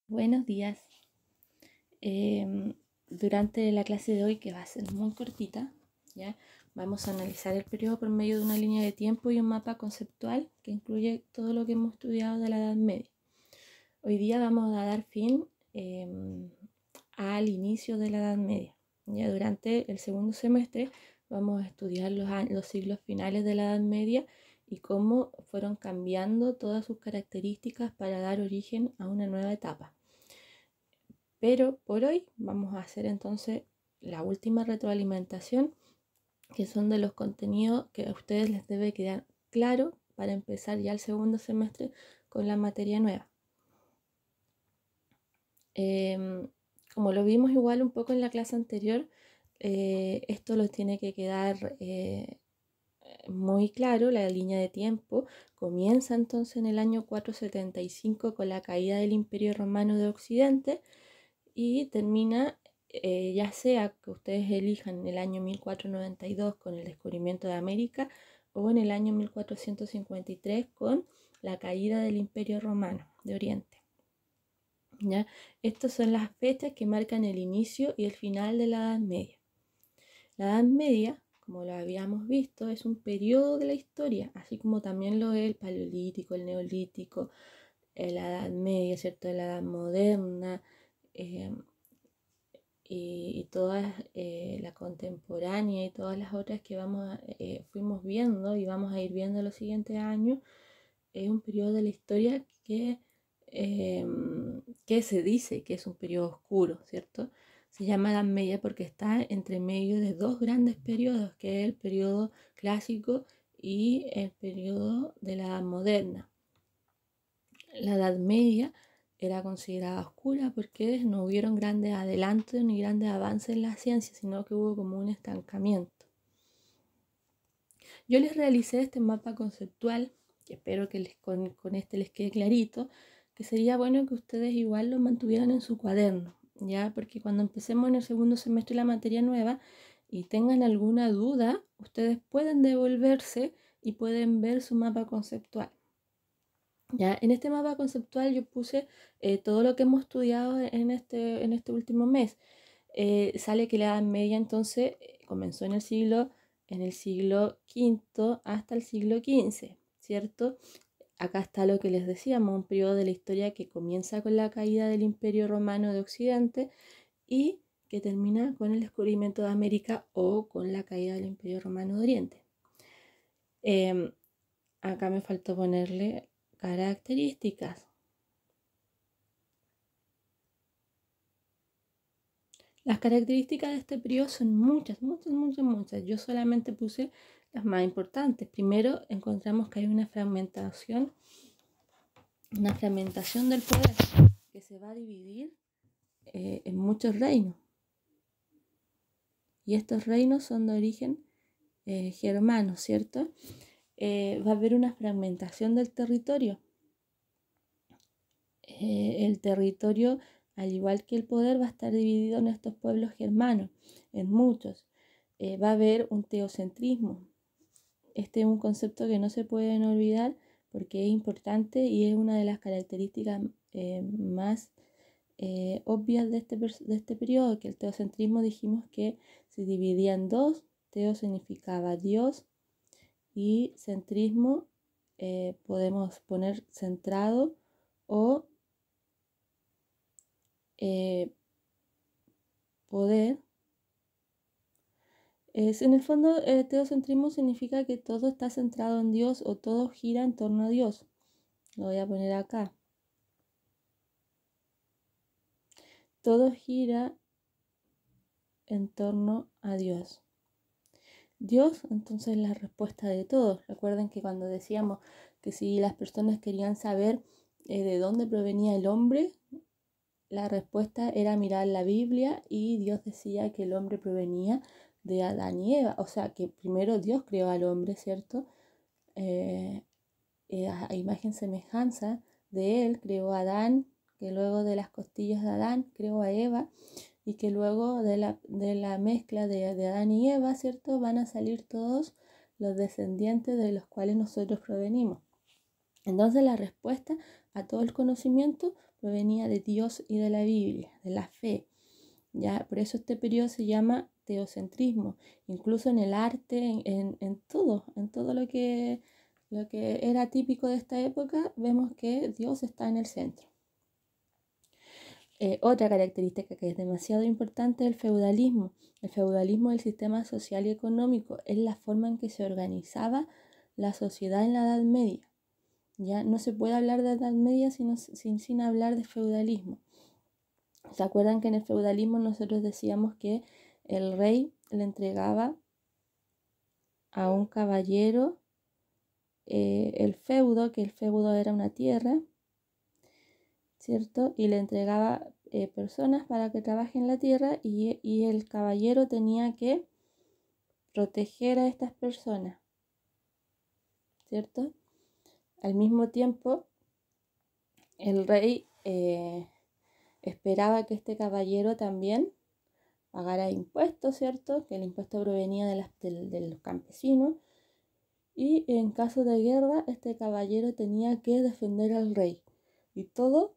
Buenos días. Durante la clase de hoy, que va a ser muy cortita, ¿ya? Vamos a analizar el periodo por medio de una línea de tiempo y un mapa conceptual que incluye todo lo que hemos estudiado de la Edad Media. Hoy día vamos a dar fin al inicio de la Edad Media. ¿Ya? Durante el segundo semestre vamos a estudiar los siglos finales de la Edad Media y cómo fueron cambiando todas sus características para dar origen a una nueva etapa. Pero por hoy vamos a hacer entonces la última retroalimentación, que son de los contenidos que a ustedes les debe quedar claro para empezar ya el segundo semestre con la materia nueva. Como lo vimos igual un poco en la clase anterior, esto lo tiene que quedar muy claro. La línea de tiempo comienza entonces en el año 475 con la caída del Imperio Romano de Occidente y termina ya sea que ustedes elijan en el año 1492 con el descubrimiento de América o en el año 1453 con la caída del Imperio Romano de Oriente. ¿Ya? Estas son las fechas que marcan el inicio y el final de la Edad Media. La Edad Media, como lo habíamos visto, es un periodo de la historia, así como también lo es el Paleolítico, el Neolítico, la Edad Media, ¿cierto? La Edad Moderna, y todas la contemporánea y todas las otras que fuimos viendo y vamos a ir viendo los siguientes años. Es un periodo de la historia que se dice que es un periodo oscuro, ¿cierto? Se llama Edad Media porque está entre medio de dos grandes periodos, que es el periodo clásico y el periodo de la Edad Moderna. La Edad Media era considerada oscura porque no hubieron grandes adelantos ni grandes avances en la ciencia, sino que hubo como un estancamiento. Yo les realicé este mapa conceptual, que espero que con este les quede clarito, que sería bueno que ustedes igual lo mantuvieran en su cuaderno, ¿ya? Porque cuando empecemos en el segundo semestre la materia nueva y tengan alguna duda, ustedes pueden devolverse y pueden ver su mapa conceptual. ¿Ya? En este mapa conceptual yo puse todo lo que hemos estudiado en este último mes. Sale que la Edad Media entonces comenzó en el siglo V hasta el siglo XV, ¿cierto? Acá está lo que les decíamos, un periodo de la historia que comienza con la caída del Imperio Romano de Occidente y que termina con el descubrimiento de América o con la caída del Imperio Romano de Oriente. Acá me faltó ponerle características. Las características de este periodo son muchas. Yo solamente puse las más importantes. Primero encontramos que hay una fragmentación del poder que se va a dividir en muchos reinos. Y estos reinos son de origen germano, ¿cierto? Va a haber una fragmentación del territorio. El territorio, al igual que el poder, va a estar dividido en estos pueblos germanos, en muchos. Va a haber un teocentrismo. Este es un concepto que no se pueden olvidar porque es importante y es una de las características más obvias de este periodo, que el teocentrismo dijimos que se dividía en dos. Teo significaba Dios y centrismo podemos poner centrado o poder. En el fondo, teocentrismo significa que todo está centrado en Dios o todo gira en torno a Dios. Lo voy a poner acá. Todo gira en torno a Dios. Dios, entonces, es la respuesta de todos. Recuerden que cuando decíamos que si las personas querían saber de dónde provenía el hombre, la respuesta era mirar la Biblia y Dios decía que el hombre provenía de Adán y Eva. O sea, que primero Dios creó al hombre, ¿cierto? A imagen semejanza de él creó a Adán, que luego de las costillas de Adán creó a Eva y que luego de la mezcla de Adán y Eva, ¿cierto? Van a salir todos los descendientes de los cuales nosotros provenimos. Entonces la respuesta a todo el conocimiento provenía de Dios y de la Biblia, de la fe. ¿Ya? Por eso este periodo se llama teocentrismo, incluso en el arte, en todo lo que era típico de esta época, vemos que Dios está en el centro. Otra característica que es demasiado importante es el feudalismo. El feudalismo es el sistema social y económico, es la forma en que se organizaba la sociedad en la Edad Media. Ya no se puede hablar de Edad Media sin hablar de feudalismo. ¿Se acuerdan que en el feudalismo nosotros decíamos que el rey le entregaba a un caballero el feudo, que el feudo era una tierra, ¿cierto? Y le entregaba personas para que trabajen la tierra y el caballero tenía que proteger a estas personas, ¿cierto? Al mismo tiempo, el rey esperaba que este caballero también pagara impuestos, ¿cierto? Que el impuesto provenía de los campesinos. Y en caso de guerra, este caballero tenía que defender al rey. Y todo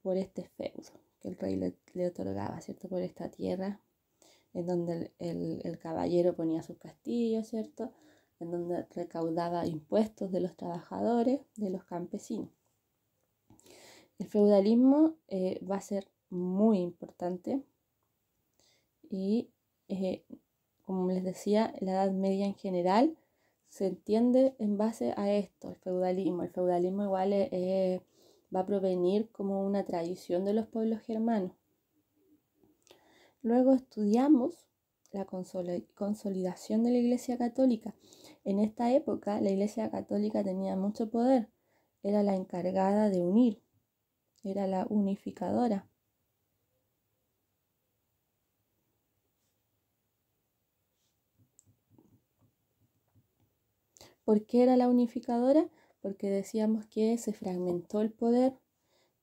por este feudo que el rey le otorgaba, ¿cierto? Por esta tierra en donde el caballero ponía sus castillos, ¿cierto? En donde recaudaba impuestos de los trabajadores, de los campesinos. El feudalismo va a ser muy importante y, como les decía, la Edad Media en general se entiende en base a esto, el feudalismo. El feudalismo igual va a provenir como una tradición de los pueblos germanos. Luego estudiamos la consolidación de la Iglesia Católica. En esta época la Iglesia Católica tenía mucho poder, era la encargada de unir, era la unificadora. ¿Por qué era la unificadora? Porque decíamos que se fragmentó el poder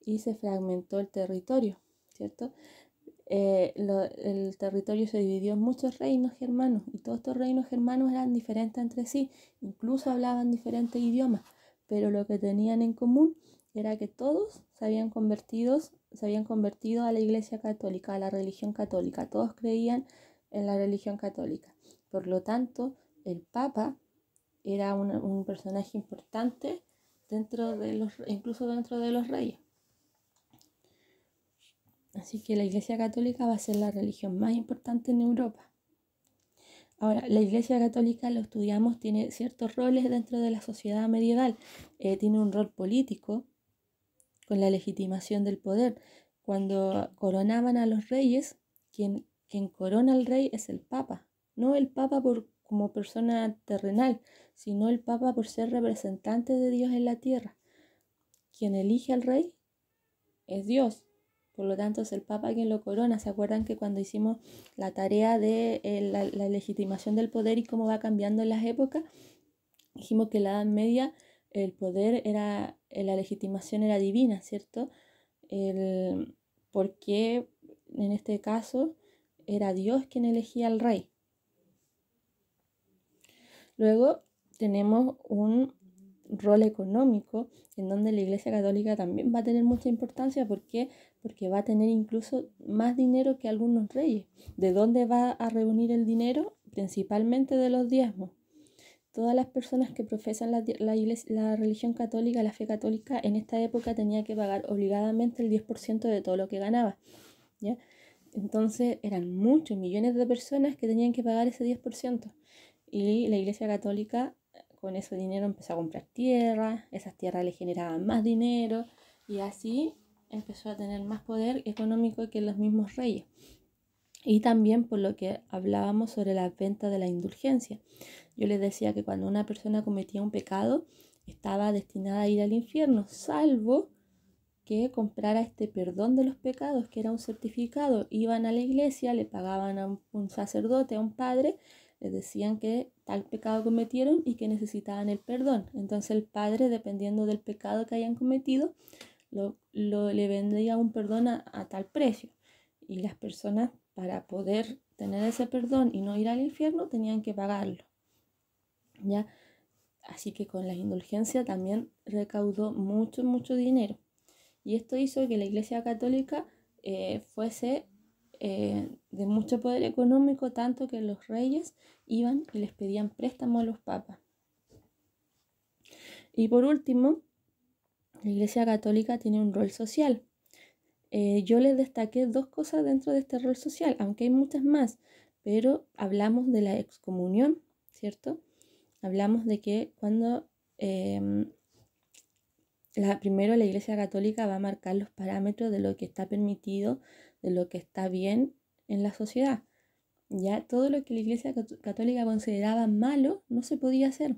y se fragmentó el territorio, ¿cierto? El territorio se dividió en muchos reinos germanos y todos estos reinos germanos eran diferentes entre sí, incluso hablaban diferentes idiomas, pero lo que tenían en común era que todos se habían convertido a la Iglesia Católica, a la religión católica, todos creían en la religión católica. Por lo tanto, el Papa era un personaje importante incluso dentro de los reyes. Así que la Iglesia Católica va a ser la religión más importante en Europa. Ahora, la Iglesia Católica, lo estudiamos, tiene ciertos roles dentro de la sociedad medieval. Tiene un rol político con la legitimación del poder. Cuando coronaban a los reyes, quien corona al rey es el Papa. No el Papa como persona terrenal, sino el Papa por ser representante de Dios en la tierra. Quien elige al rey es Dios. Por lo tanto, es el Papa quien lo corona. ¿Se acuerdan que cuando hicimos la tarea de la legitimación del poder y cómo va cambiando en las épocas? Dijimos que en la Edad Media el poder la legitimación era divina, ¿cierto? Porque en este caso era Dios quien elegía al rey. Luego tenemos un rol económico en donde la Iglesia Católica también va a tener mucha importancia. ¿Por qué? Porque va a tener incluso más dinero que algunos reyes. ¿De dónde va a reunir el dinero? Principalmente de los diezmos. Todas las personas que profesan la religión católica, la fe católica, en esta época tenía que pagar obligadamente el 10% de todo lo que ganaba, ¿ya? Entonces eran muchos millones de personas que tenían que pagar ese 10%. Y la Iglesia Católica con ese dinero empezó a comprar tierras, esas tierras le generaban más dinero y así empezó a tener más poder económico que los mismos reyes. Y también por lo que hablábamos sobre la venta de la indulgencia. Yo les decía que cuando una persona cometía un pecado estaba destinada a ir al infierno, salvo que comprara este perdón de los pecados, que era un certificado. Iban a la iglesia, le pagaban a un sacerdote, a un padre, les decían que tal pecado cometieron y que necesitaban el perdón. Entonces el padre, dependiendo del pecado que hayan cometido, le vendría un perdón a tal precio. Y las personas, para poder tener ese perdón y no ir al infierno, tenían que pagarlo, ¿ya? Así que con la indulgencia también recaudó mucho dinero. Y esto hizo que la Iglesia Católica fuese de mucho poder económico, tanto que los reyes iban y les pedían préstamo a los papas. Y por último, la Iglesia Católica tiene un rol social. Yo les destaqué 2 cosas dentro de este rol social, aunque hay muchas más, pero hablamos de la excomunión, ¿cierto? Hablamos de que cuando primero la Iglesia Católica va a marcar los parámetros de lo que está permitido, de lo que está bien en la sociedad. Ya todo lo que la Iglesia Católica consideraba malo no se podía hacer.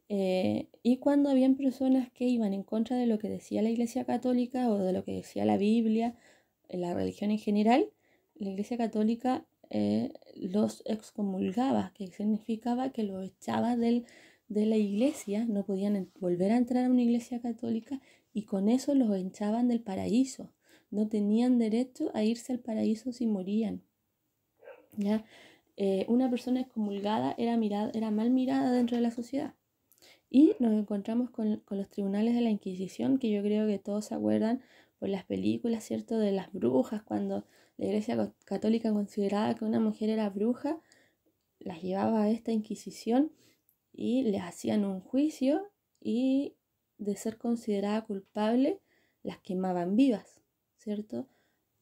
Y cuando habían personas que iban en contra de lo que decía la Iglesia Católica o de lo que decía la Biblia, la religión en general, la Iglesia Católica los excomulgaba, que significaba que los echaba de la iglesia, no podían volver a entrar a una iglesia católica y con eso los echaban del paraíso. No tenían derecho a irse al paraíso si morían. ¿Ya? Una persona excomulgada era mal mirada dentro de la sociedad. Y nos encontramos con los tribunales de la Inquisición, que yo creo que todos se acuerdan por las películas, ¿cierto? De las brujas, cuando la Iglesia Católica consideraba que una mujer era bruja, las llevaba a esta Inquisición y les hacían un juicio y de ser considerada culpable, las quemaban vivas, ¿cierto?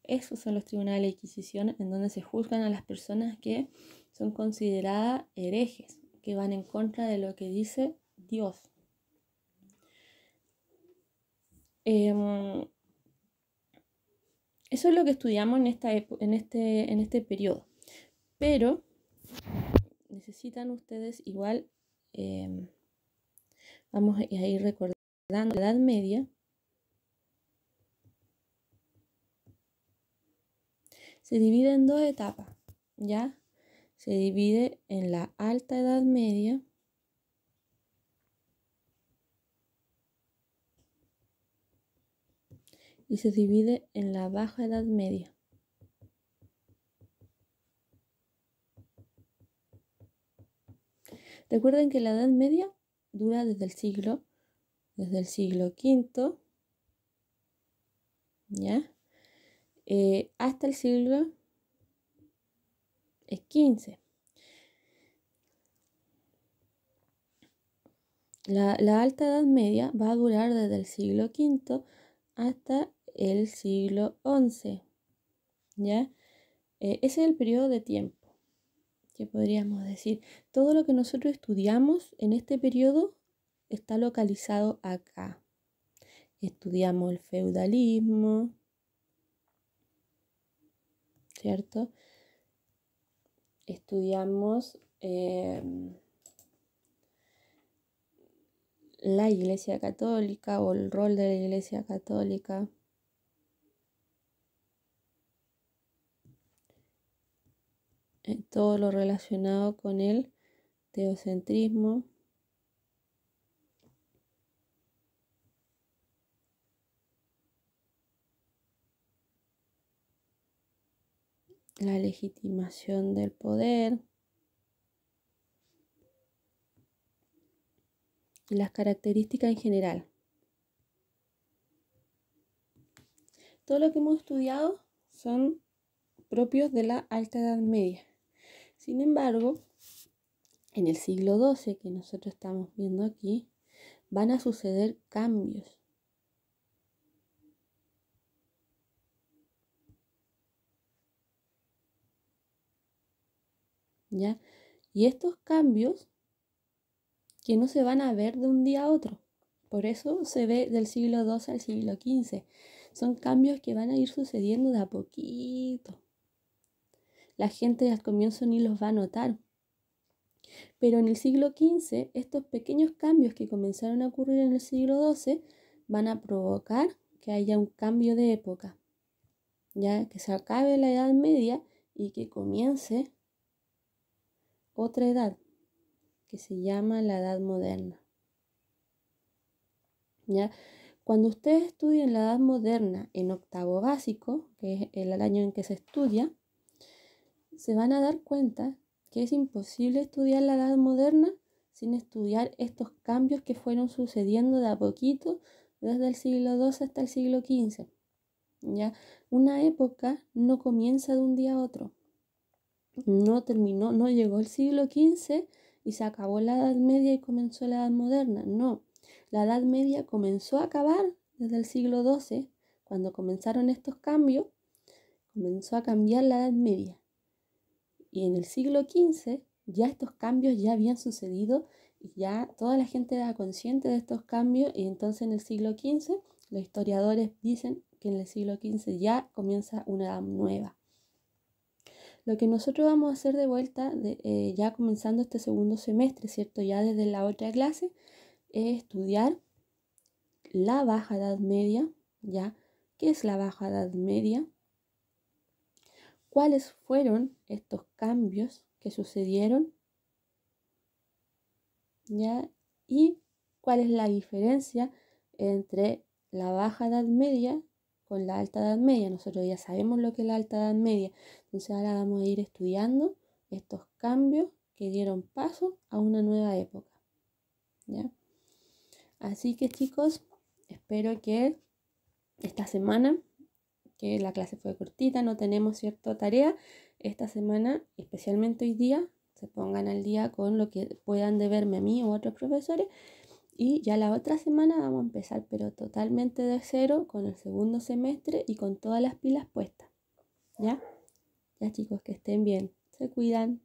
Esos son los tribunales de la Inquisición, en donde se juzgan a las personas que son consideradas herejes, que van en contra de lo que dice Dios. Eso es lo que estudiamos en este periodo. Pero necesitan ustedes igual, vamos a ir recordando la Edad Media. Se divide en 2 etapas, ¿ya? Se divide en la Alta Edad Media y se divide en la Baja Edad Media. Recuerden que la Edad Media dura desde el siglo V, ¿ya? Hasta el siglo XV. La Alta Edad Media va a durar desde el siglo V hasta el siglo XI, ¿ya? Ese es el periodo de tiempo que podríamos decir. Todo lo que nosotros estudiamos en este periodo está localizado acá. Estudiamos el feudalismo, ¿cierto? Estudiamos la Iglesia Católica o el rol de la Iglesia Católica. Todo lo relacionado con el teocentrismo. La legitimación del poder. Y las características en general. Todo lo que hemos estudiado son propios de la Alta Edad Media. Sin embargo, en el siglo XII, que nosotros estamos viendo aquí, van a suceder cambios. ¿Ya? Y estos cambios que no se van a ver de un día a otro. Por eso se ve del siglo XII al siglo XV. Son cambios que van a ir sucediendo de a poquito. La gente al comienzo ni los va a notar. Pero en el siglo XV, estos pequeños cambios que comenzaron a ocurrir en el siglo XII van a provocar que haya un cambio de época. Ya que se acabe la Edad Media y que comience otra edad que se llama la Edad Moderna. ¿Ya? Cuando ustedes estudien la Edad Moderna en octavo básico, que es el año en que se estudia, se van a dar cuenta que es imposible estudiar la Edad Moderna sin estudiar estos cambios que fueron sucediendo de a poquito desde el siglo XII hasta el siglo XV. ¿Ya? Una época no comienza de un día a otro. No terminó, no llegó el siglo XV y se acabó la Edad Media y comenzó la Edad Moderna. No, la Edad Media comenzó a acabar desde el siglo XII, cuando comenzaron estos cambios, comenzó a cambiar la Edad Media. Y en el siglo XV ya estos cambios ya habían sucedido y ya toda la gente era consciente de estos cambios, y entonces en el siglo XV los historiadores dicen que en el siglo XV ya comienza una edad nueva. Lo que nosotros vamos a hacer de vuelta, ya comenzando este segundo semestre, ¿cierto? Ya desde la otra clase, es estudiar la Baja Edad Media, ¿ya? ¿Qué es la Baja Edad Media? ¿Cuáles fueron estos cambios que sucedieron? ¿Ya? Y cuál es la diferencia entre la Baja Edad Media con la Alta Edad Media. Nosotros ya sabemos lo que es la Alta Edad Media, entonces ahora vamos a ir estudiando estos cambios que dieron paso a una nueva época, ¿ya? Así que chicos, espero que esta semana, que la clase fue cortita, no tenemos cierta tarea, esta semana, especialmente hoy día, se pongan al día con lo que puedan deberme a mí o a otros profesores, y ya la otra semana vamos a empezar, pero totalmente de cero, con el segundo semestre y con todas las pilas puestas, ¿ya? Ya chicos, que estén bien, se cuidan.